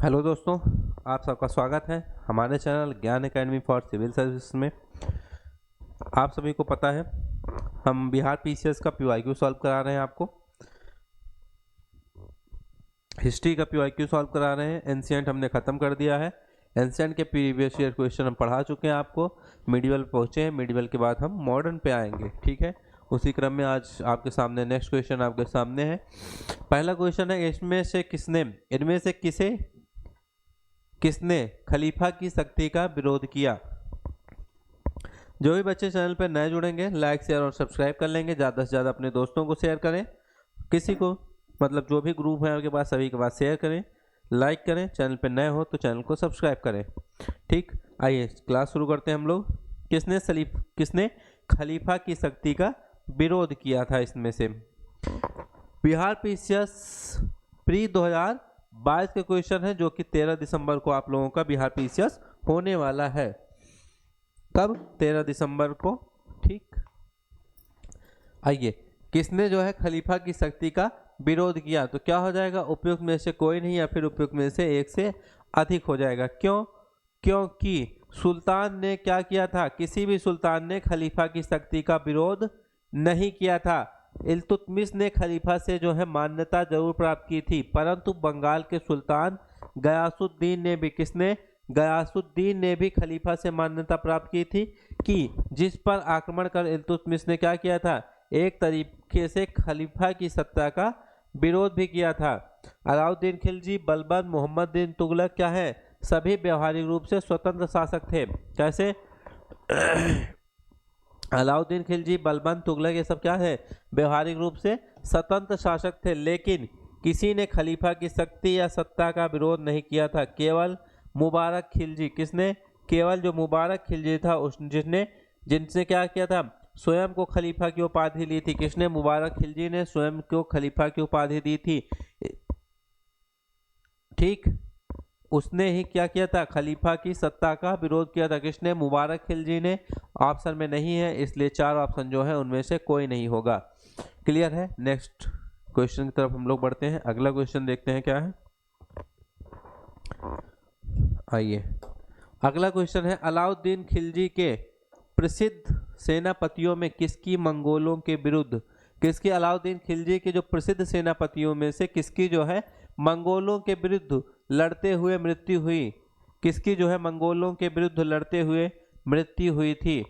Hello दोस्तों, आप सबका स्वागत है हमारे चैनल ज्ञान एकेडमी फॉर सिविल सर्विस में। आप सभी को पता है हम बिहार पीसीएस का पीवाईक्यू सॉल्व करा रहे हैं। आपको हिस्ट्री का पीवाईक्यू सॉल्व करा रहे हैं। एंशिएंट हमने ख़त्म कर दिया है। एंशिएंट के प्रीवियस ईयर क्वेश्चन हम पढ़ा चुके हैं। आपको मिडिवल पहुँचे हैं। मिडिवल के बाद हम मॉडर्न पे आएंगे। ठीक है, उसी क्रम में आज आपके सामने नेक्स्ट क्वेश्चन आपके सामने है। पहला क्वेश्चन है, इनमें से किसने खलीफा की सख्ती का विरोध किया। जो भी बच्चे चैनल पर नए जुड़ेंगे लाइक शेयर और सब्सक्राइब कर लेंगे। ज़्यादा से ज़्यादा अपने दोस्तों को शेयर करें। किसी को मतलब जो भी ग्रुप है आपके पास सभी के पास शेयर करें, लाइक करें। चैनल पर नए हो तो चैनल को सब्सक्राइब करें। ठीक, आइए क्लास शुरू करते हैं हम लोग। किसने खलीफा की सख्ती का विरोध किया था। इसमें से बिहार पीसीएस प्री 2022 के क्वेश्चन है, जो कि 13 दिसंबर को आप लोगों का बिहार पीसीएस होने वाला है। कब? 13 दिसंबर को। ठीक, आइए, किसने जो है खलीफा की सख्ती का विरोध किया, तो क्या हो जाएगा? उपयुक्त में से कोई नहीं या फिर उपयुक्त में से एक से अधिक हो जाएगा। क्यों? क्योंकि सुल्तान ने क्या किया था? किसी भी सुल्तान ने खलीफा की सख्ती का विरोध नहीं किया था। इल्तुतमिश ने खलीफा से जो है मान्यता जरूर प्राप्त की थी, परंतु बंगाल के सुल्तान गयासुद्दीन ने भी खलीफा से मान्यता प्राप्त की थी कि जिस पर आक्रमण कर इल्तुतमिश ने क्या किया था? एक तरीके से खलीफा की सत्ता का विरोध भी किया था। अलाउद्दीन खिलजी, बलबन, मोहम्मद बिन तुगलक क्या है? सभी व्यवहारिक रूप से स्वतंत्र शासक थे। कैसे? अलाउद्दीन खिलजी, बलबन, तुगलक ये सब क्या है? व्यवहारिक रूप से स्वतंत्र शासक थे, लेकिन किसी ने खलीफा की शक्ति या सत्ता का विरोध नहीं किया था। केवल मुबारक खिलजी। किसने? केवल जो मुबारक खिलजी था जिनसे क्या किया था? स्वयं को खलीफा की उपाधि ली थी। किसने? मुबारक खिलजी ने स्वयं को खलीफा की उपाधि दी थी। ठीक, उसने ही क्या किया था? खलीफा की सत्ता का विरोध किया था। किसने? मुबारक खिलजी ने। ऑप्शन में नहीं है, इसलिए 4 ऑप्शन जो है उनमें से कोई नहीं होगा। क्लियर है? नेक्स्ट क्वेश्चन की तरफ हम लोग बढ़ते हैं। अगला क्वेश्चन देखते हैं क्या है। आइए, अगला क्वेश्चन है, अलाउद्दीन खिलजी के प्रसिद्ध सेनापतियों में किसकी अलाउद्दीन खिलजी के जो प्रसिद्ध सेनापतियों में से किसकी जो है मंगोलों के विरुद्ध लड़ते हुए मृत्यु हुई? किसकी जो है मंगोलों के विरुद्ध लड़ते हुए मृत्यु हुई थी?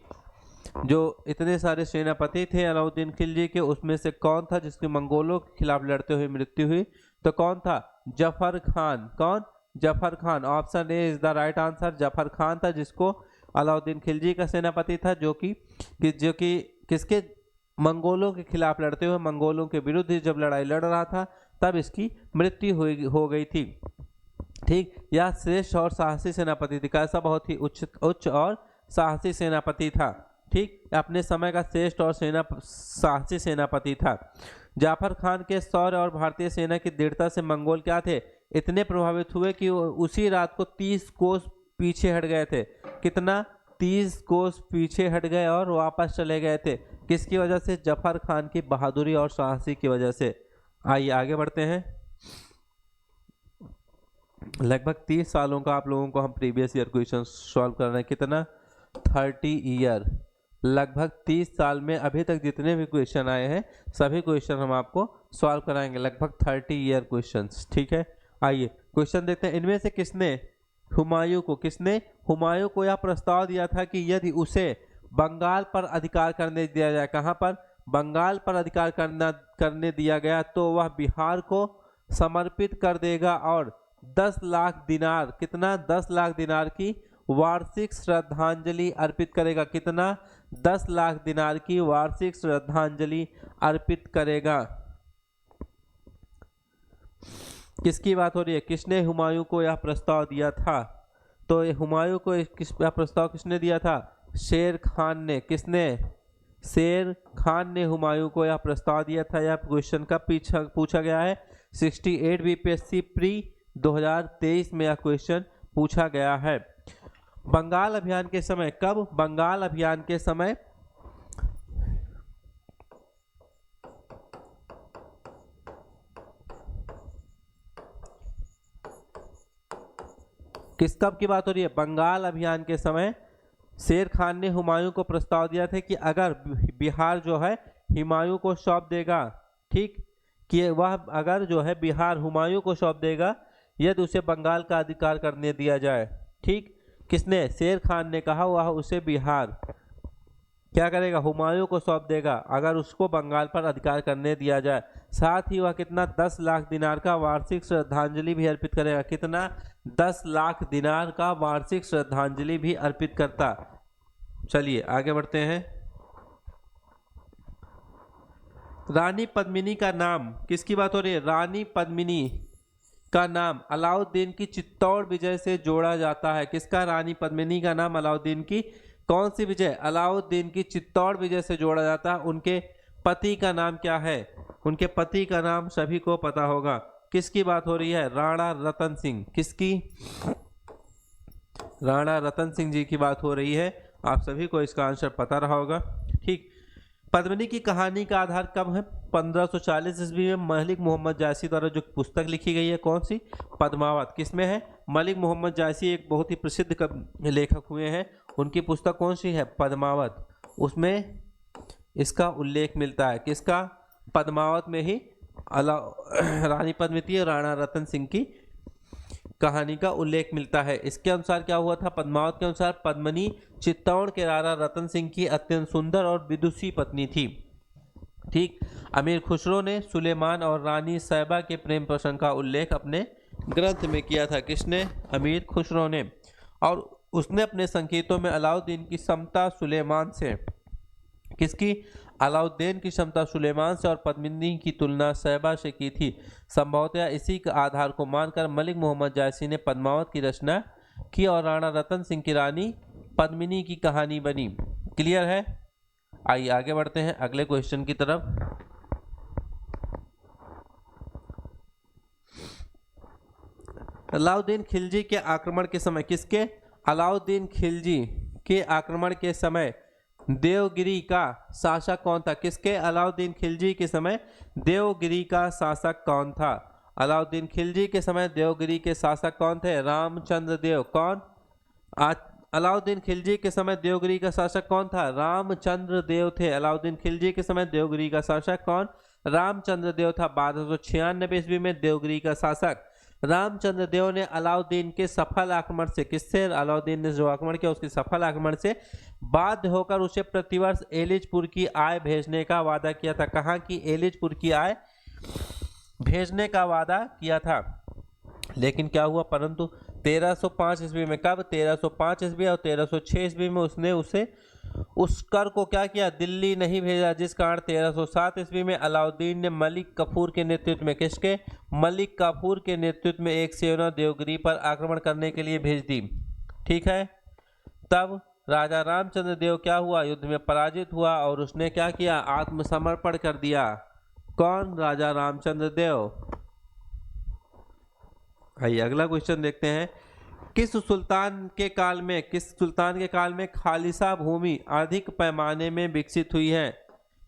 जो इतने सारे सेनापति थे अलाउद्दीन खिलजी के, उसमें से कौन था जिसकी मंगोलों के खिलाफ लड़ते हुए मृत्यु हुई? तो कौन था? जफर खान। कौन? Zafar Khan. Option A is the right answer. Zafar Khan था जिसको अलाउद्दीन खिलजी का सेनापति था, जो कि किसके मंगोलों के खिलाफ लड़ते हुए मंगोलों के विरुद्ध जब लड़ाई लड़ रहा था तब इसकी मृत्यु हो गई थी। ठीक, यह श्रेष्ठ और साहसी सेनापति थी। कैसा? बहुत ही उच्च और साहसी सेनापति था। ठीक, अपने समय का श्रेष्ठ और साहसी सेनापति था। जाफर खान के शौर्य और भारतीय सेना की दृढ़ता से मंगोल क्या थे? इतने प्रभावित हुए कि उसी रात को 30 कोस पीछे हट गए थे। कितना? 30 कोस पीछे हट गए और वापस चले गए थे। किसकी वजह से? जफर खान की बहादुरी और साहसी की वजह से। आइए आगे बढ़ते हैं। लगभग 30 सालों का आप लोगों को हम प्रीवियस ईयर क्वेश्चन सॉल्व कर रहे हैं। कितना? 30 ईयर। लगभग 30 साल में अभी तक जितने भी क्वेश्चन आए हैं सभी क्वेश्चन हम आपको सॉल्व कराएंगे। लगभग 30 ईयर क्वेश्चंस। ठीक है, आइए क्वेश्चन देखते हैं। इनमें से किसने हुमायूं को यह प्रस्ताव दिया था कि यदि उसे बंगाल पर अधिकार करने दिया जाए, कहां पर? बंगाल पर अधिकार करने दिया गया तो वह बिहार को समर्पित कर देगा और 10 लाख दिनार, कितना? 10 लाख दिनार की वार्षिक श्रद्धांजलि अर्पित करेगा। कितना? 10 लाख दिनार की वार्षिक श्रद्धांजलि अर्पित करेगा। किसकी बात हो रही है? किसने हुमायूं को यह प्रस्ताव दिया था? तो हुमायूं को यह प्रस्ताव किसने दिया था? शेर खान ने। किसने? शेर खान ने हुमायूं को यह प्रस्ताव दिया था। यह क्वेश्चन का पूछा गया है 68 बीपीएससी प्री 2023 में यह क्वेश्चन पूछा गया है। बंगाल अभियान के समय, कब? बंगाल अभियान के समय किस कब की बात हो रही है? बंगाल अभियान के समय शेर खान ने हुमायूं को प्रस्ताव दिया था कि अगर बिहार जो है हुमायूं को सौंप देगा, ठीक, कि वह अगर जो है बिहार हुमायूं को सौंप देगा यदि उसे बंगाल का अधिकार करने दिया जाए। ठीक, किसने? शेर खान ने कहा वह उसे बिहार क्या करेगा? हुमायूं को सौंप देगा अगर उसको बंगाल पर अधिकार करने दिया जाए। साथ ही वह कितना? 10 लाख दिनार का वार्षिक श्रद्धांजलि भी अर्पित करेगा। कितना? 10 लाख दिनार का वार्षिक श्रद्धांजलि भी अर्पित करता। चलिए आगे बढ़ते हैं। रानी पद्मिनी का नाम, किसकी बात हो रही है? रानी पद्मिनी का नाम अलाउद्दीन की चित्तौड़ विजय से जोड़ा जाता है। किसका? रानी पद्मिनी का नाम अलाउद्दीन की कौन सी विजय? अलाउद्दीन की चित्तौड़ विजय से जोड़ा जाता है। उनके पति का नाम क्या है? उनके पति का नाम सभी को पता होगा। किसकी बात हो रही है? राणा रतन सिंह। किसकी? राणा रतन सिंह जी की बात हो रही है। आप सभी को इसका आंसर पता रहा होगा। ठीक, पद्मिनी की कहानी का आधार कब है? 1540 ईस्वी में मलिक मोहम्मद जायसी द्वारा जो पुस्तक लिखी गई है, कौन सी? पद्मावत। किसमें है? मलिक मोहम्मद जायसी एक बहुत ही प्रसिद्ध लेखक हुए हैं, उनकी पुस्तक कौन सी है? पद्मावत। उसमें इसका उल्लेख मिलता है। किसका? पद्मावत में ही रानी पद्मिनी और राणा रतन सिंह की कहानी का उल्लेख मिलता है। इसके अनुसार क्या हुआ था? पद्मावत के अनुसार पद्मिनी चित्तौड़ के राणा रतन सिंह की अत्यंत सुंदर और विदुषी पत्नी थी। ठीक, अमीर खुसरो ने सुलेमान और रानी साहिबा के प्रेम प्रसंग का उल्लेख अपने ग्रंथ में किया था। किसने? अमीर खुसरो ने। और उसने अपने संकेतों में अलाउद्दीन की समता सुलेमान से, किसकी? अलाउद्दीन की क्षमता सुलेमान से और पद्मिनी की तुलना साहिबा से की थी। संभवतः इसी के आधार को मानकर मलिक मोहम्मद जायसी ने पद्मावत की रचना की और राणा रतन सिंह की रानी पद्मिनी की कहानी बनी। क्लियर है? आइए आगे बढ़ते हैं अगले क्वेश्चन की तरफ। अलाउद्दीन खिलजी के आक्रमण के समय, किसके? अलाउद्दीन खिलजी के आक्रमण के समय देवगिरी का शासक कौन था? किसके? अलाउद्दीन खिलजी के समय देवगिरी का शासक कौन था? अलाउद्दीन खिलजी के समय देवगिरी के शासक कौन थे? रामचंद्र देव। कौन? अलाउद्दीन खिलजी के समय देवगिरी का शासक कौन था? रामचंद्र देव थे। अलाउद्दीन खिलजी के समय देवगिरी का शासक कौन? रामचंद्र देव था। 1296 ईस्वी में देवगिरी का शासक रामचंद्र देव ने अलाउद्दीन के सफल आक्रमण से, किससे? अलाउद्दीन ने जो आक्रमण किया उसके सफल आक्रमण से बाध्य होकर उसे प्रतिवर्ष एलिचपुर की आय भेजने का वादा किया था। कहाँ की? एलिचपुर की आय भेजने का वादा किया था। लेकिन क्या हुआ? परंतु 1305 ईस्वी में, कब? 1305 ईस्वी और 1306 ईस्वी में उसने उसे उस कर को क्या किया? दिल्ली नहीं भेजा, जिस कारण 1307 ईस्वी में अलाउद्दीन ने मलिक कफूर के नेतृत्व में, किसके? मलिक कफूर के नेतृत्व में एक सेना देवगिरी पर आक्रमण करने के लिए भेज दी। ठीक है, तब राजा रामचंद्र देव क्या हुआ? युद्ध में पराजित हुआ और उसने क्या किया? आत्मसमर्पण कर दिया। कौन? राजा रामचंद्र देव। आइए अगला क्वेश्चन देखते हैं। किस सुल्तान के काल में खालिसा भूमि अधिक पैमाने में विकसित हुई है?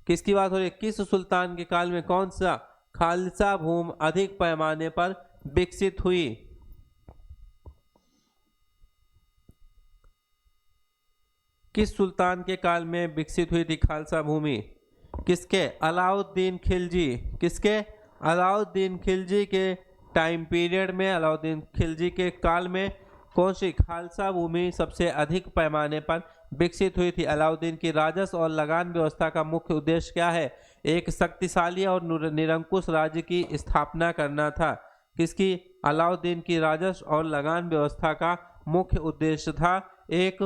किसकी बात हो रही है? किस सुल्तान के काल में कौन सा खालिसा भूमि अधिक पैमाने पर विकसित हुई? किस सुल्तान के काल में विकसित हुई थी खालसा भूमि? किसके? अलाउद्दीन खिलजी। किसके? अलाउद्दीन खिलजी के टाइम पीरियड में, अलाउद्दीन खिलजी के काल में कौन सी खालसा भूमि सबसे अधिक पैमाने पर विकसित हुई थी? अलाउद्दीन की राजस्व और लगान व्यवस्था का मुख्य उद्देश्य क्या है? एक शक्तिशाली और निरंकुश राज्य की स्थापना करना था। किसकी? अलाउद्दीन की राजस्व और लगान व्यवस्था का मुख्य उद्देश्य था एक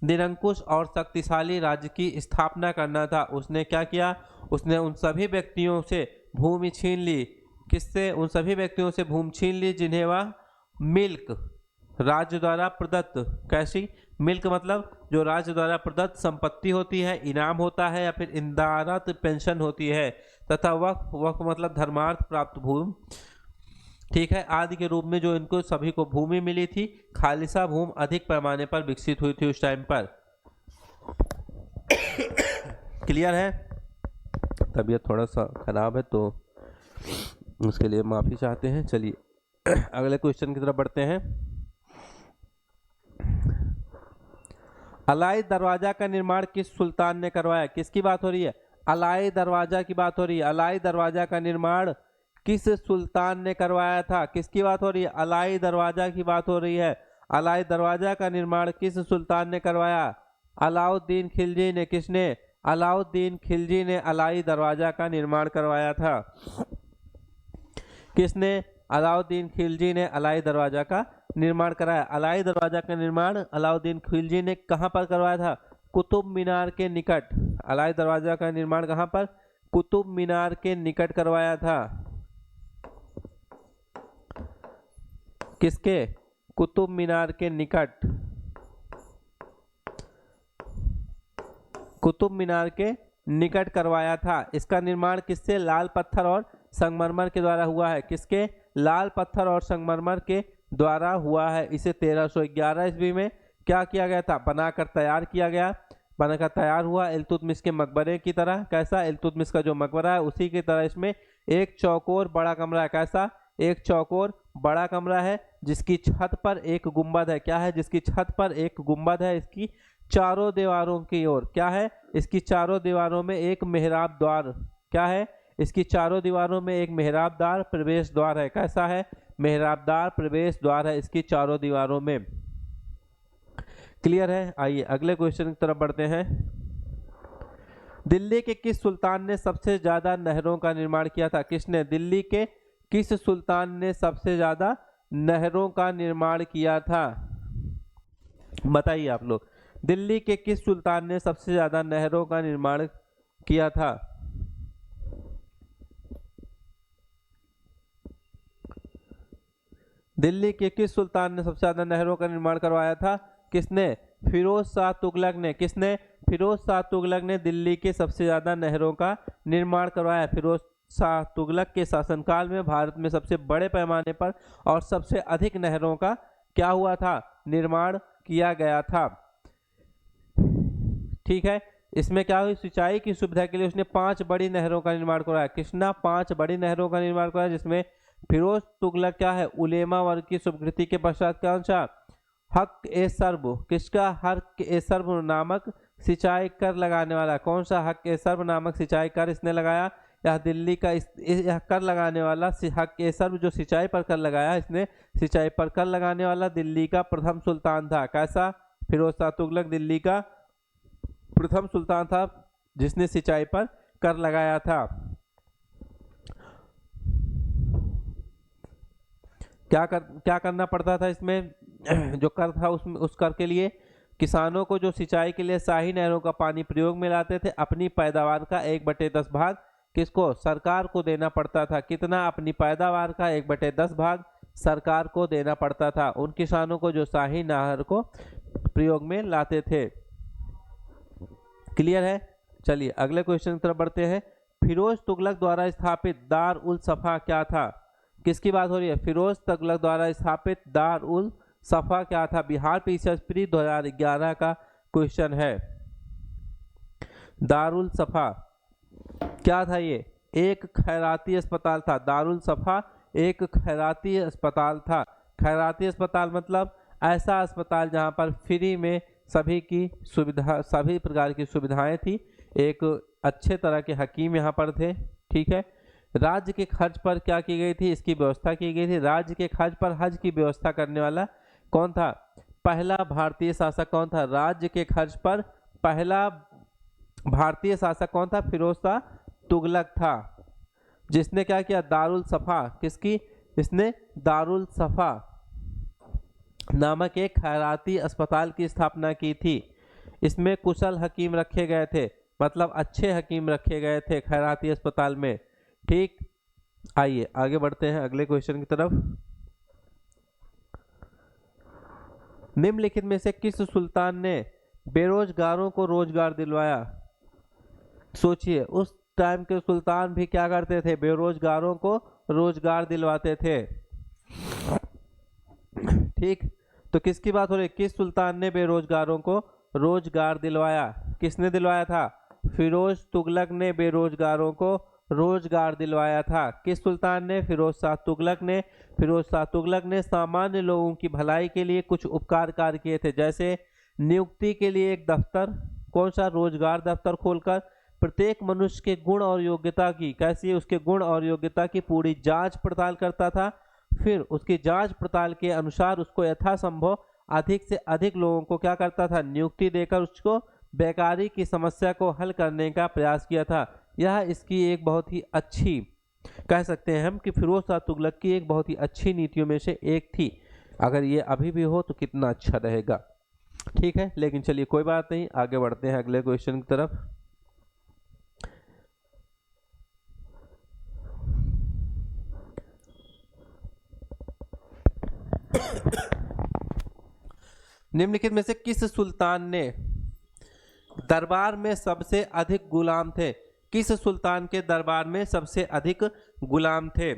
निरंकुश और शक्तिशाली राज्य की स्थापना करना था। उसने क्या किया? उसने उन सभी व्यक्तियों से भूमि छीन ली। किससे? उन सभी व्यक्तियों से भूमि छीन ली जिन्हें वह मिल्क, राज्य द्वारा प्रदत्त, कैसी? मिल्क मतलब जो राज्य द्वारा प्रदत्त संपत्ति होती है, इनाम होता है या फिर इंदारत पेंशन होती है, तथा वक्फ मतलब धर्मार्थ प्राप्त भूमि, ठीक है, आदि के रूप में जो इनको सभी को भूमि मिली थी। खालिसा भूमि अधिक पैमाने पर विकसित हुई थी उस टाइम पर। क्लियर है? तबीयत थोड़ा सा खराब है तो उसके लिए माफी चाहते हैं। चलिए अगले क्वेश्चन की तरफ बढ़ते हैं। अलाई दरवाजा का निर्माण किस सुल्तान ने करवाया? किसकी बात हो रही है? अलाई दरवाजा की बात हो रही है। अलाई दरवाजा का निर्माण किस सुल्तान ने करवाया था? किसकी बात हो रही है? अलाई दरवाजा की बात हो रही है। अलाई दरवाजा का निर्माण किस सुल्तान ने करवाया? अलाउद्दीन खिलजी ने। किसने? अलाउद्दीन खिलजी ने अलाई दरवाजा का निर्माण करवाया था। किसने? अलाउद्दीन खिलजी ने अलाई दरवाजा का निर्माण कराया। अलाई दरवाजा का निर्माण अलाउद्दीन खिलजी ने कहां पर करवाया था? कुतुब मीनार के निकट। अलाई दरवाजा का निर्माण कहां पर? कुतुब मीनार के निकट करवाया था। किसके? कुतुब मीनार के निकट। कुतुब मीनार के निकट करवाया था। इसका निर्माण किससे? लाल पत्थर और संगमरमर के द्वारा हुआ है। किसके? लाल पत्थर और संगमरमर के द्वारा हुआ है। इसे 1311 ईस्वी में क्या किया गया था? बनाकर तैयार किया गया। बनाकर तैयार हुआ इल्तुतमिश के मकबरे की तरह। कैसा? इल्तुतमिश का जो मकबरा है उसी की तरह इसमें एक चौकोर बड़ा कमरा है। कैसा? एक चौकोर बड़ा कमरा है जिसकी छत पर एक गुंबद है। क्या है? जिसकी छत पर एक गुंबद है। इसकी चारों दीवारों की ओर क्या है? इसकी चारों दीवारों में एक मेहराब द्वार। क्या है? इसकी चारों दीवारों में एक मेहराब द्वार प्रवेश द्वार है। कैसा है? मेहराबदार प्रवेश द्वार है इसकी चारों दीवारों में। क्लियर है? आइए अगले क्वेश्चन की तरफ बढ़ते हैं। दिल्ली के किस सुल्तान ने सबसे ज्यादा नहरों का निर्माण किया था? किसने? दिल्ली के किस सुल्तान ने सबसे ज्यादा नहरों का निर्माण किया था? बताइए आप लोग। दिल्ली के किस सुल्तान ने सबसे ज्यादा नहरों का निर्माण किया था? दिल्ली के किस सुल्तान ने सबसे ज्यादा नहरों का निर्माण करवाया था? किसने? फिरोज शाह तुगलक ने। किसने? फिरोज शाह तुगलक ने दिल्ली के सबसे ज्यादा नहरों का निर्माण करवाया। फिरोज शाह तुगलक के शासनकाल में भारत में सबसे बड़े पैमाने पर और सबसे अधिक नहरों का क्या हुआ था? निर्माण किया गया था। ठीक है। इसमें क्या हुई? सिंचाई की सुविधा के लिए उसने 5 बड़ी नहरों का निर्माण करवाया। किसने? 5 बड़ी नहरों का निर्माण करवाया जिसमें फिरोज तुगलक क्या है? उलेमा वर्ग की स्वीकृति के पश्चात कौन सा? हक ए सर्ब। किसका? हक ए सर्ब नामक सिंचाई कर लगाने वाला। कौन सा? हक ए सर्ब नामक सिंचाई कर इसने लगाया। यह दिल्ली का यह कर लगाने वाला हक ए सर्ब जो सिंचाई पर कर लगाया, इसने सिंचाई पर कर लगाने वाला दिल्ली का प्रथम सुल्तान था। कैसा? फिरोज शाह तुगलक दिल्ली का प्रथम सुल्तान था जिसने सिंचाई पर कर लगाया था। क्या करना पड़ता था इसमें? जो कर था उसमें उस कर के लिए किसानों को जो सिंचाई के लिए शाही नहरों का पानी प्रयोग में लाते थे अपनी पैदावार का 1/10 भाग किसको? सरकार को देना पड़ता था। कितना? अपनी पैदावार का 1/10 भाग सरकार को देना पड़ता था उन किसानों को जो शाही नहर को प्रयोग में लाते थे। क्लियर है? चलिए अगले क्वेश्चन की तरफ बढ़ते हैं। फिरोज तुगलक द्वारा स्थापित दार उल सफा क्या था? किसकी बात हो रही है? फिरोज तुगलक द्वारा स्थापित दार उल सफा क्या था? बिहार पीएसपी 2011 का क्वेश्चन है। दारुल सफा क्या था? ये एक खैराती अस्पताल था। दारुल सफा एक खैराती अस्पताल था। खैराती अस्पताल मतलब ऐसा अस्पताल जहां पर फ्री में सभी की सुविधा, सभी प्रकार की सुविधाएं थी। एक अच्छे तरह के हकीम यहाँ पर थे। ठीक है। राज्य के खर्च पर क्या की गई थी? इसकी व्यवस्था की गई थी। राज्य के खर्च पर हज की व्यवस्था करने वाला कौन था? पहला भारतीय शासक कौन था? राज्य के खर्च पर पहला भारतीय शासक कौन था? फिरोज शाह तुगलक था जिसने क्या किया? दारुल सफा। किसकी? इसने दारुल सफा नामक एक खैराती अस्पताल की स्थापना की थी। इसमें कुशल हकीम रखे गए थे, मतलब अच्छे हकीम रखे गए थे खैराती अस्पताल में। ठीक। आइए आगे बढ़ते हैं अगले क्वेश्चन की तरफ। निम्नलिखित में से किस सुल्तान ने बेरोजगारों को रोजगार दिलवाया? सोचिए उस टाइम के सुल्तान भी क्या करते थे? बेरोजगारों को रोजगार दिलवाते थे। ठीक। तो किसकी बात हो रही है? किस सुल्तान ने बेरोजगारों को रोजगार दिलवाया? किसने दिलवाया था? फिरोज तुगलक ने बेरोजगारों को रोजगार दिलवाया था। किस सुल्तान ने? फिरोज शाह तुगलक ने। फिरोज शाह तुगलक ने सामान्य लोगों की भलाई के लिए कुछ उपकार कार्य किए थे। जैसे नियुक्ति के लिए एक दफ्तर, कौन सा, रोजगार दफ्तर खोलकर प्रत्येक मनुष्य के गुण और योग्यता की, कैसी, उसके गुण और योग्यता की पूरी जांच पड़ताल करता था। फिर उसकी जांच पड़ताल के अनुसार उसको यथासंभव अधिक से अधिक लोगों को क्या करता था, नियुक्ति देकर उसको बेकारी की समस्या को हल करने का प्रयास किया था। यह इसकी एक बहुत ही अच्छी, कह सकते हैं हम कि फिरोज शाह तुगलक की एक बहुत ही अच्छी नीतियों में से एक थी। अगर ये अभी भी हो तो कितना अच्छा रहेगा। ठीक है, लेकिन चलिए कोई बात नहीं, आगे बढ़ते हैं अगले क्वेश्चन की तरफ। निम्नलिखित में से किस सुल्तान ने दरबार में सबसे अधिक गुलाम थे? किस सुल्तान के दरबार में सबसे अधिक गुलाम थे?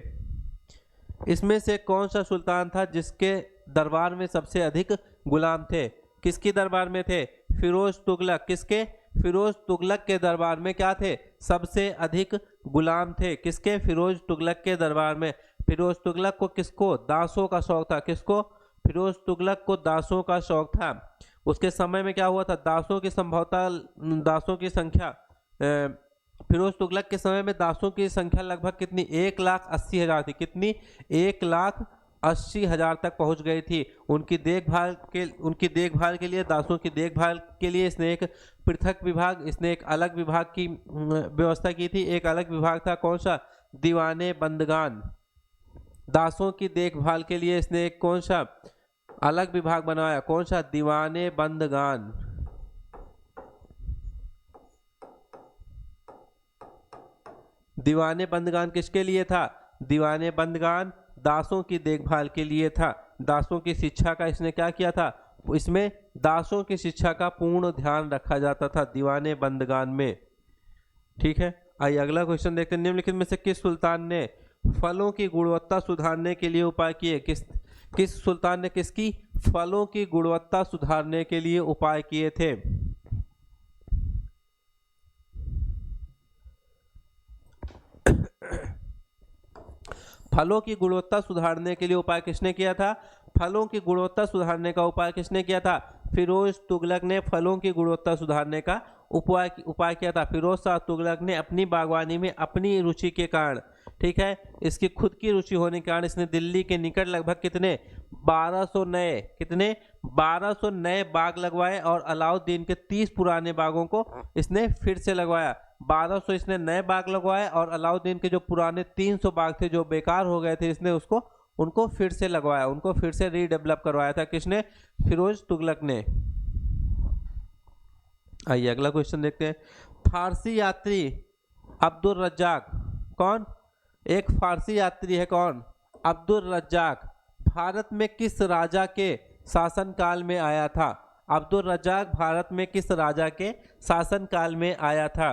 इसमें से कौन सा सुल्तान था जिसके दरबार में सबसे अधिक गुलाम थे? किसकी दरबार में थे? फिरोज तुगलक। किसके? फिरोज तुगलक के दरबार में क्या थे? सबसे अधिक गुलाम थे। किसके? फिरोज तुगलक के दरबार में। फिरोज तुगलक को किसको? दासों का शौक था। किसको? फिरोज तुगलक को दासों का शौक था। उसके समय में क्या हुआ था? दासों की संभवतः दासों की संख्या फिरोज तुगलक के समय में दासों की संख्या लगभग कितनी? 1,80,000 थी। कितनी? 1,80,000 तक पहुंच गई थी। उनकी देखभाल के लिए, दासों की देखभाल के लिए इसने एक पृथक विभाग, इसने एक अलग विभाग की व्यवस्था की थी। एक अलग विभाग था, कौन सा? दीवाने बंदगान। दासों की देखभाल के लिए इसने एक कौन सा अलग विभाग बनाया? कौन सा? दीवाने बंदगान। दीवाने बंदगान किसके लिए था? दीवाने बंदगान दासों की देखभाल के लिए था। दासों की शिक्षा का इसने क्या किया था? इसमें दासों की शिक्षा का पूर्ण ध्यान रखा जाता था दीवाने बंदगान में। ठीक है, आइए अगला क्वेश्चन देखते हैं। निम्नलिखित में से किस सुल्तान ने फलों की गुणवत्ता सुधारने के लिए उपाय किए? किस सुल्तान ने किसकी? फलों की गुणवत्ता सुधारने के लिए उपाय किए थे? फलों की गुणवत्ता सुधारने के लिए उपाय किसने किया था? फलों की गुणवत्ता सुधारने का उपाय किसने किया था? फिरोज तुगलक ने फलों की गुणवत्ता सुधारने का उपाय किया था। फिरोज शाह तुगलक ने अपनी बागवानी में अपनी रुचि के कारण, ठीक है, इसकी खुद की रुचि होने के कारण इसने दिल्ली के निकट लगभग कितने? 1200 नए, कितने? 1200 नए बाग लगवाए और अलाउद्दीन के 30 पुराने बागों को इसने फिर से लगवाया। 1200 इसने नए बाग लगवाए और अलाउद्दीन के जो पुराने 300 बाग थे जो बेकार हो गए थे, इसने उनको फिर से लगवाया, उनको फिर से रीडेवलप करवाया था। किसने? फिरोज तुगलक ने। आइए अगला क्वेश्चन देखते हैं। फारसी यात्री अब्दुल रज्जाक, कौन? एक फारसी यात्री है, कौन? अब्दुल रज्जाक, भारत में किस राजा के शासनकाल में आया था? अब्दुल रज्जाक भारत में किस राजा के शासनकाल में आया था?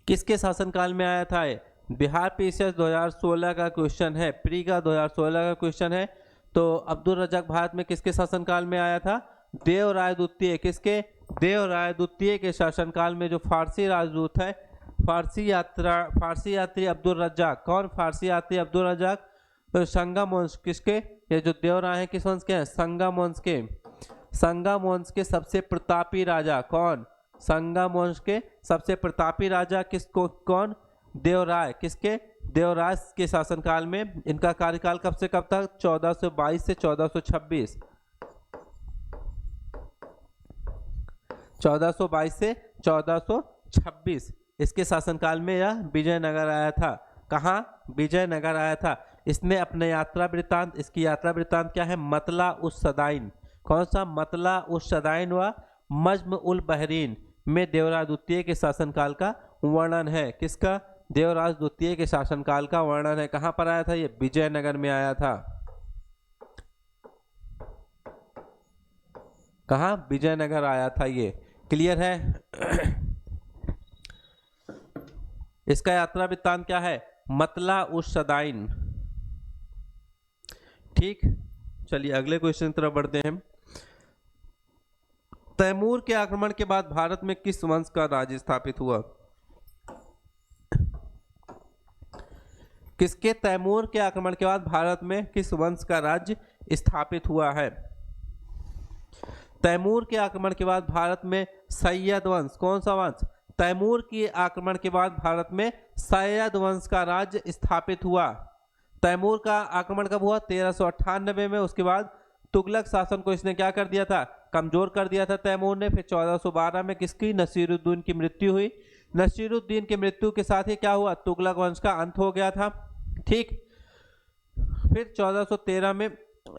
किसके शासनकाल में आया था? बिहार पीसीएस 2016 का क्वेश्चन है, प्री का 2016 का क्वेश्चन है। तो अब्दुल रज्जाक भारत में किसके शासनकाल में आया था? देवराय द्वितीय। किसके? देवराय द्वितीय के शासनकाल में। जो फारसी राजदूत है, फारसी यात्री अब्दुल रज्जाक, कौन? फारसी यात्री अब्दुल रज्जाक तो संगम वंश, किसके? ये जो देवराय हैं किस वंश के हैं? संगम वंश के। संगम वंश के सबसे प्रतापी राजा, कौन? संगम वंश के सबसे प्रतापी राजा किसको? कौन? देवराय। किसके? देवराय के शासनकाल में। इनका कार्यकाल कब से कब तक? 1422 से 1426। 1422 से 1426 इसके शासनकाल में यह विजयनगर आया था। कहाँ? विजयनगर आया था। इसने अपने यात्रा वृत्तांत, इसकी यात्रा वृत्तांत क्या है? मतला उस सदाइन। कौन सा? मतला उस सदाइन व मज्म उल बहरीन में देवराज द्वितीय के शासनकाल का वर्णन है। किसका? देवराज द्वितीय के शासनकाल का वर्णन है। कहां पर आया था ये? विजयनगर में आया था। कहां? विजयनगर आया था ये। क्लियर है? इसका यात्रा वृत्तांत क्या है? मतला उस सदाइन। ठीक, चलिए अगले क्वेश्चन की तरफ बढ़ते हैं। तैमूर के आक्रमण के बाद भारत में किस वंश का राज्य स्थापित हुआ? किसके तैमूर के आक्रमण के बाद भारत में किस वंश का राज्य स्थापित हुआ है? तैमूर के आक्रमण के बाद भारत में सैयद वंश, कौन सा वंश? तैमूर के आक्रमण के बाद भारत में सैयद वंश का राज्य स्थापित हुआ। तैमूर का आक्रमण कब हुआ? 1398 में। उसके बाद तुगलक शासन को इसने क्या कर दिया था? कमजोर कर दिया था तैमूर ने। फिर 1412 में किसकी? नसीरुद्दीन की मृत्यु हुई। नसीरुद्दीन की मृत्यु के साथ ही क्या हुआ? तुगलक वंश का अंत हो गया था। ठीक। फिर 1413 में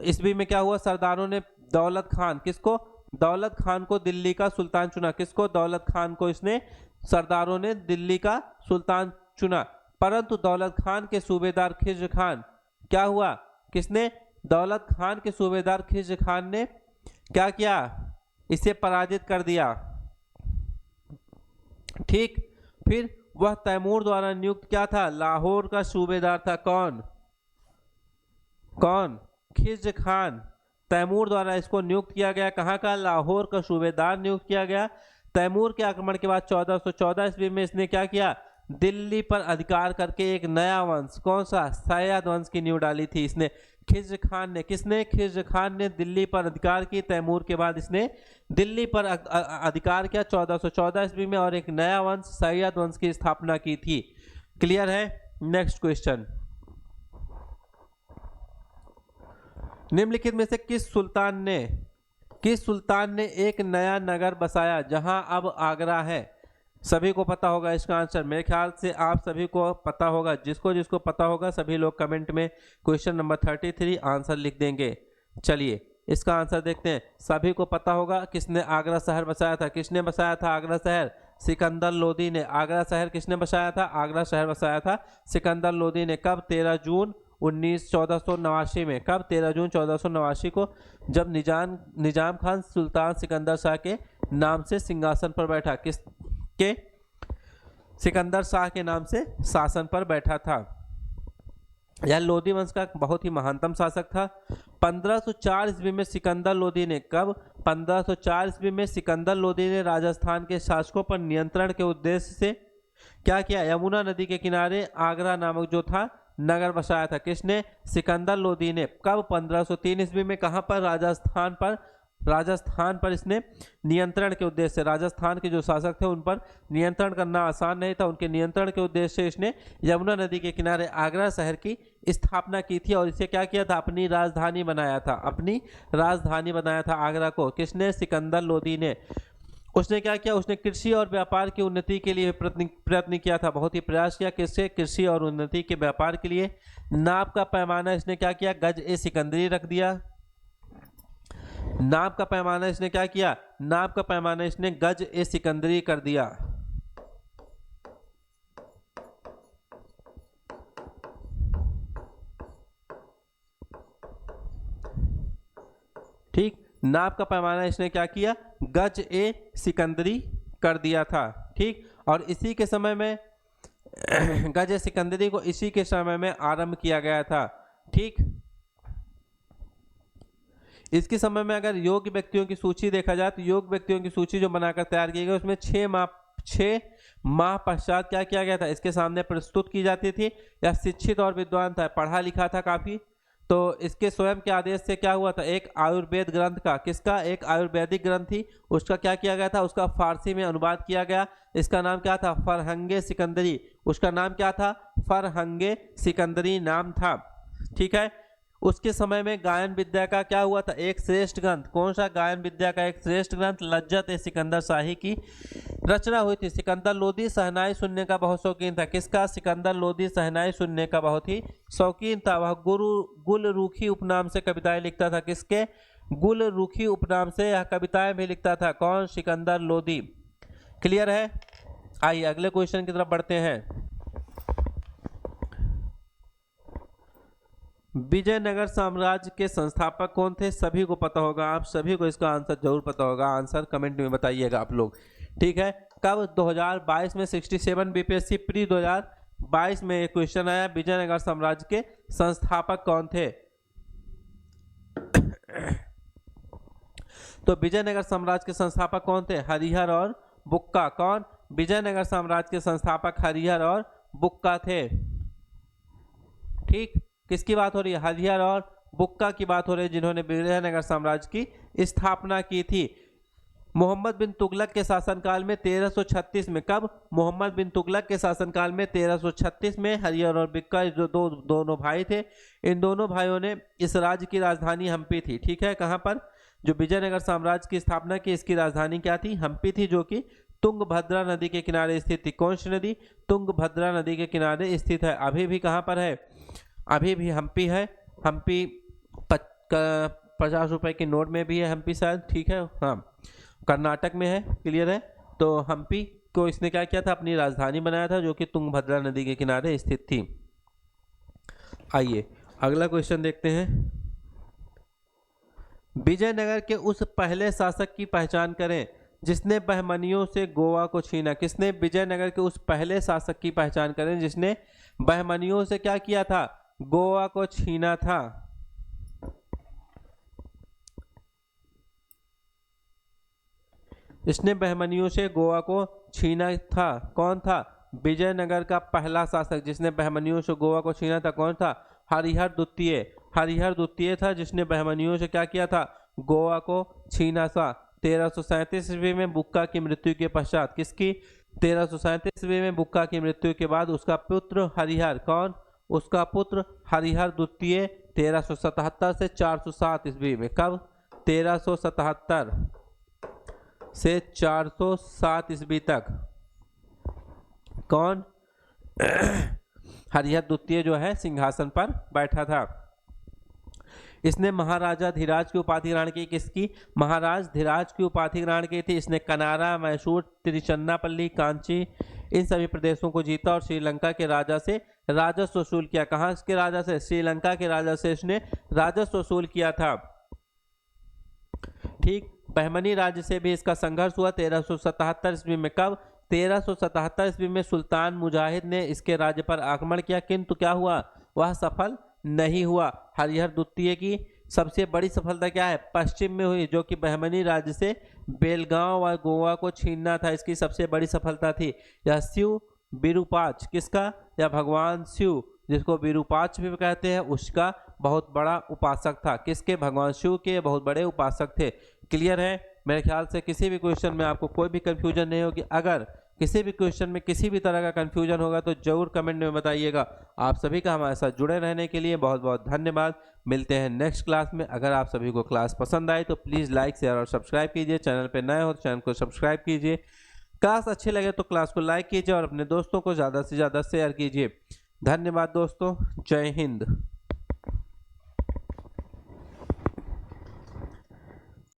ईस्वी में क्या हुआ? सरदारों ने दौलत खान, किसको? दौलत खान को दिल्ली का सुल्तान चुना। किसको? दौलत खान को इसने सरदारों ने दिल्ली का सुल्तान चुना। परंतु दौलत खान के सूबेदार खिज्र खान, क्या हुआ? किसने? दौलत खान के सूबेदार खिज्र खान ने क्या किया? इसे पराजित कर दिया। ठीक। फिर वह तैमूर द्वारा नियुक्त क्या था? लाहौर का सूबेदार था। कौन? कौन? खिज्र खान। तैमूर द्वारा इसको नियुक्त किया गया। कहाँ का? लाहौर का सूबेदार नियुक्त किया गया। तैमूर के आक्रमण के बाद 1414 ईस्वी में इसने क्या किया? दिल्ली पर अधिकार करके एक नया वंश, कौन सा? सैयद वंश की नींव डाली थी इसने, खिज्र खान ने। किसने? खिज्र खान ने दिल्ली पर अधिकार की। तैमूर के बाद इसने दिल्ली पर अधिकार किया 1414 ईस्वी में और एक नया वंश सैयद वंश की स्थापना की थी। क्लियर है? नेक्स्ट क्वेश्चन, निम्नलिखित में से किस सुल्तान ने एक नया नगर बसाया जहां अब आगरा है? सभी को पता होगा इसका आंसर। मेरे ख्याल से आप सभी को पता होगा। जिसको जिसको पता होगा सभी लोग कमेंट में क्वेश्चन नंबर 33 आंसर लिख देंगे। चलिए इसका आंसर देखते हैं। सभी को पता होगा किसने आगरा शहर बसाया था। किसने बसाया था आगरा शहर? सिकंदर लोदी ने। आगरा शहर किसने बसाया था? आगरा शहर बसाया था सिकंदर लोदी ने। कब? 13 जून 1489 में। कब? 13 जून 1489 को, जब निजाम खान सुल्तान सिकंदर शाह के नाम से सिंहासन पर बैठा। किसके? सिकंदर शाह के नाम से शासन पर बैठा था। यह लोदी वंश का बहुत ही महानतम शासक था। 1504 ईस्वी में सिकंदर लोदी ने, कब? 1504 ईस्वी में सिकंदर लोदी ने राजस्थान के शासकों पर नियंत्रण के उद्देश्य से क्या किया? यमुना नदी के किनारे आगरा नामक जो था नगर बसाया था। किसने? सिकंदर लोदी ने। कब? 1503 ईस्वी में। कहां पर? राजस्थान पर इसने नियंत्रण के उद्देश्य से, राजस्थान के जो शासक थे उन पर नियंत्रण करना आसान नहीं था, उनके नियंत्रण के उद्देश्य से इसने यमुना नदी के किनारे आगरा शहर की स्थापना की थी और इसे क्या किया था? अपनी राजधानी बनाया था। अपनी राजधानी बनाया था आगरा को। किसने? सिकंदर लोदी ने। उसने क्या किया? उसने कृषि और व्यापार की उन्नति के लिए प्रयत्न किया था। बहुत ही प्रयास किया। किससे? कृषि और उन्नति के व्यापार के लिए। नाप का पैमाना इसने क्या किया? गज ए सिकंदरी रख दिया। नाप का पैमाना इसने क्या किया? नाप का पैमाना इसने गज ए सिकंदरी कर दिया। ठीक। नाप का पैमाना इसने क्या किया? गज ए सिकंदरी कर दिया था। ठीक। और इसी के समय में गज ए सिकंदरी को इसी के समय में आरंभ किया गया था। ठीक। इसके समय में अगर योग्य व्यक्तियों की सूची देखा जाए तो योग्य व्यक्तियों की सूची जो बनाकर तैयार की गई उसमें 6 माह पश्चात क्या किया गया था? इसके सामने प्रस्तुत की जाती थी। यह शिक्षित और विद्वान था, पढ़ा लिखा था काफी। तो इसके स्वयं के आदेश से क्या हुआ था? एक आयुर्वेद ग्रंथ का, किसका? एक आयुर्वेदिक ग्रंथ थी, उसका क्या किया गया था? उसका फारसी में अनुवाद किया गया। इसका नाम क्या था? फरहंगे सिकंदरी। उसका नाम क्या था? फरहंगे सिकंदरी नाम था। ठीक है। उसके समय में गायन विद्या का क्या हुआ था? एक श्रेष्ठ ग्रंथ। कौन सा? गायन विद्या का एक श्रेष्ठ ग्रंथ लज्जत ए सिकंदर शाही की रचना हुई थी। सिकंदर लोदी शहनाई सुनने का बहुत शौकीन था। किसका? सिकंदर लोदी शहनाई सुनने का बहुत ही शौकीन था। वह गुल रूखी उपनाम से कविताएं लिखता था। किसके? गुल रूखी उपनाम से यह कविताएं भी लिखता था। कौन? सिकंदर लोदी। क्लियर है? आइए अगले क्वेश्चन की तरफ बढ़ते हैं। विजयनगर साम्राज्य के संस्थापक कौन थे? सभी को पता होगा। आप सभी को इसका आंसर जरूर पता होगा। आंसर कमेंट में बताइएगा आप लोग। ठीक है। कब? 2022 में 67 बीपीएससी प्री 2022 में एक क्वेश्चन आया। विजयनगर साम्राज्य के संस्थापक कौन थे? तो विजयनगर साम्राज्य के संस्थापक कौन थे? हरिहर और बुक्का। कौन? विजयनगर साम्राज्य के संस्थापक हरिहर और बुक्का थे। ठीक, किसकी बात हो रही है? हरिहर और बुक्का की बात हो रही है, जिन्होंने विजयनगर साम्राज्य की स्थापना की थी। मोहम्मद बिन तुगलक के शासनकाल में 1336 में, कब? मोहम्मद बिन तुगलक के शासनकाल में 1336 में हरिहर और बुक्का जो दोनों भाई थे, इन दोनों भाइयों ने इस राज्य की राजधानी हम्पी थी। ठीक है, कहां पर? जो विजयनगर साम्राज्य की स्थापना की, इसकी राजधानी क्या थी? हम्पी थी, जो कि तुंगभद्रा नदी के किनारे स्थित थी। कौन सी नदी? तुंगभद्रा नदी के किनारे स्थित है। अभी भी कहां पर है? अभी भी हम्पी है। हम्पी 50 रुपए के नोट में भी है हम्पी शायद। ठीक है, हाँ, कर्नाटक में है। क्लियर है? तो हम्पी को इसने क्या किया था? अपनी राजधानी बनाया था, जो कि तुंगभद्रा नदी के किनारे स्थित थी। आइए अगला क्वेश्चन देखते हैं। विजयनगर के उस पहले शासक की पहचान करें जिसने बहमनियों से गोवा को छीना। किसने? विजयनगर के उस पहले शासक की पहचान करें जिसने बहमनियों से क्या किया था? गोवा को छीना था। इसने बहमनियों से गोवा को छीना था। कौन था? विजयनगर का पहला शासक जिसने बहमनियों से गोवा को छीना था, कौन था? हरिहर द्वितीय। हरिहर द्वितीय था जिसने बहमनियों से क्या किया था? गोवा को छीना था। 1337 ईस्वी में बुक्का की मृत्यु के पश्चात, किसकी? 1337 ईस्वी में बुक्का की मृत्यु के बाद उसका पुत्र हरिहर, कौन? उसका पुत्र हरिहर द्वितीय 1377 से 407 ईस्वी में, कब? 1377 से 407 ईस्वी तक कौन? हरिहर द्वितीय जो है सिंहासन पर बैठा था। इसने महाराजा धीराज की उपाधि ग्रहण की। किसकी? महाराज धीराज की उपाधि ग्रहण की थी। इसने कनारा, मैसूर, तिरुचिन्नापल्ली, कांची, इन सभी प्रदेशों को जीता और श्रीलंका के राजा से राजस्व वसूल किया। कहां के राजा से? श्रीलंका के राजा से इसने राजस्व वसूल किया था। ठीक, बहमनी राज्य से भी इसका संघर्ष हुआ 1377 ईस्वी में। कब? 1377 ईस्वी में सुल्तान मुजाहिद ने इसके राज्य पर आक्रमण किया, किंतु क्या हुआ? वह सफल नहीं हुआ। हरिहर द्वितीय की सबसे बड़ी सफलता क्या है? पश्चिम में हुई, जो कि बहमनी राज्य से बेलगांव और गोवा को छीनना था। इसकी सबसे बड़ी सफलता थी। यह शिव विरूपाक्ष, किसका? या भगवान शिव, जिसको विरूपाक्ष भी कहते हैं, उसका बहुत बड़ा उपासक था। किसके? भगवान शिव के बहुत बड़े उपासक थे। क्लियर है? मेरे ख्याल से किसी भी क्वेश्चन में आपको कोई भी कंफ्यूजन नहीं होगी। अगर किसी भी क्वेश्चन में किसी भी तरह का कंफ्यूजन होगा तो जरूर कमेंट में बताइएगा। आप सभी का हमारे साथ जुड़े रहने के लिए बहुत बहुत धन्यवाद। मिलते हैं नेक्स्ट क्लास में। अगर आप सभी को क्लास पसंद आए तो प्लीज़ लाइक, शेयर और सब्सक्राइब कीजिए। चैनल पर नए हो तो चैनल को सब्सक्राइब कीजिए। क्लास अच्छी लगे तो क्लास को लाइक कीजिए और अपने दोस्तों को ज़्यादा से ज़्यादा शेयर कीजिए। धन्यवाद दोस्तों। जय हिंद।